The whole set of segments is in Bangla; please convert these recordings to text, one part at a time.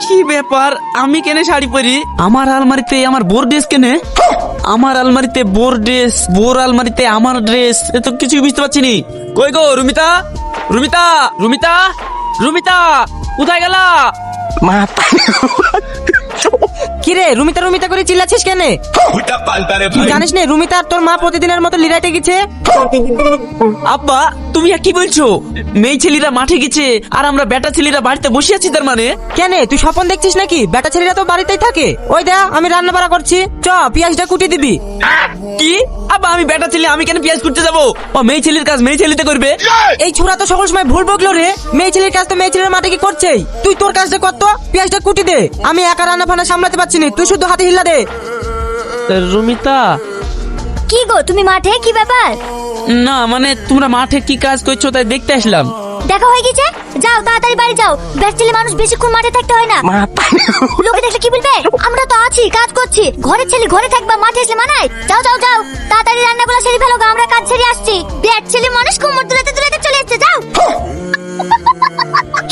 কি ব্যাপার, আমি কেন শাড়ি পরি? আমার আলমারিতে আমার বোর ড্রেস কেনে? আমার আলমারিতে বোর ড্রেস, বোর আলমারিতে আমার ড্রেস, এ তো কিছুই বুঝতে পারছি নি। কই গো রুমিতা, রুমিতা, রুমিতা, রুমিতা, কোথায় গেলা? কিরে রুমিতা রুমিতা করে চিল্লাছিস কেন? তুই জানিস না রুমিতা আর তোর মা প্রতিদিনের মতো লিরাইতে গেছে? আব্বা তুমি কি বলছো? মেয়ে ছেলেরা মাঠে গেছে আর আমরা বেটা ছেলেরা বাড়িতে বসে আছি, তার মানে? কেন তুই স্বপ্ন দেখছিস নাকি? বেটা ছেলেরা তো বাড়িতেই থাকে। ওই দা আমি রান্না বাড়া করছি, চ পেঁয়াজটা কুটি দিবি। কি আব্বা, আমি বেটা ছেলে, আমি কেন পেঁয়াজ করতে যাবো? ও মেয়ে ছেলের কাজ মেয়ে ছেলেতে করবে। এই ছোড়া তো সকল সময় ভুল বকলো রে। মেয়ে ছেলের কাজ তো মেয়ে ছেলের মাঠে কি করছেই। তুই তোর কাজটা কর তো, পেঁয়াজটা কুটি দে। আমি একা রান্না ফান্না সামলাতে পারছি না, তুই শুধু হাতে হিল্লা দে। রুমিতা, কি গো তুমি মাঠে, কি ব্যাপার? না মানে তোমরা মাঠে কি কাজ করছো তাই দেখতে আসলাম। দেখা হয়ে গেছে, যাও তাড়াতাড়ি বাড়ি যাও। ব্যাচেলে মানুষ বেশিক্ষণ মাঠে থাকতে হয় না। লোকে দেখলে কি বলবে? আমরা তো আছি, কাজ করছি। ঘরের ছেলে ঘরে থাকবা, মাঠে এসে মানায়? যাও যাও যাও, তাড়াতাড়ি রান্নাগুলো সেরে ফেলো গো, আমরা কাজ ছেড়ে আসছি। ব্যাচেলে মানুষ কোমর দুলাতে দুলাতে চলে এসেছে, যাও।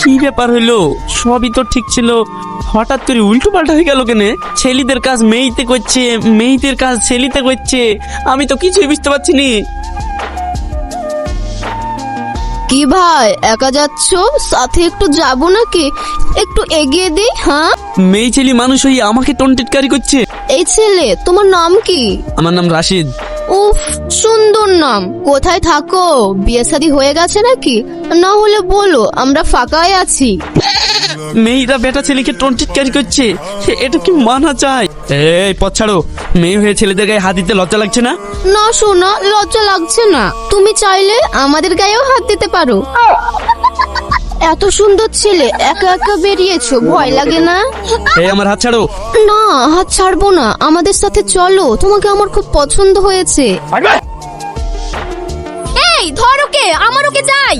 কি ব্যাপার হইলো? সবই তো ঠিক ছিল, হঠাৎ করে উল্টো পাল্টা হয়ে গেল কেন? ছেলেদের কাজ মেয়েতে করছে, মেয়েদের কাজ ছেলেতে করছে, আমি তো কিছুই বুঝতে পারছি নি। কি ভাই একা যাচ্ছ? সাথে একটু যাবো নাকি? একটু এগিয়ে দি। হ্যাঁ, মেয়ে ছেলে মানুষ হয়ে আমাকে টন্টিটকারি করছে। এই ছেলে তোমার নাম কি? আমার নাম রাশিদ। উফ, সুন্দর নাম। কোথায় থাকো? বিয়ে শাদী হয়ে গেছে নাকি? না হলে বলো, আমরা ফাঁকাই আছি। মেয়েরা বেটা ছেলেকে টন্টিটকারি করছে, এটা কি মানা যায়? এই পথ ছাড়ো, মেয়ে হয়ে ছেলেদের গায়ে হাত দিতে লজ্জা লাগছে না? না শোনা, লজ্জা লাগছে না। তুমি চাইলে আমাদের গায়েও হাত দিতে পারো। এত সুন্দর ছেলে একা একা বেরিয়েছো, ভয় লাগে না? এই আমার হাত ছাড়ো। না, হাত ছাড়বো না, আমাদের সাথে চলো, তোমাকে আমার খুব পছন্দ হয়েছে। এই ধর ওকে, আমার ওকে যাই।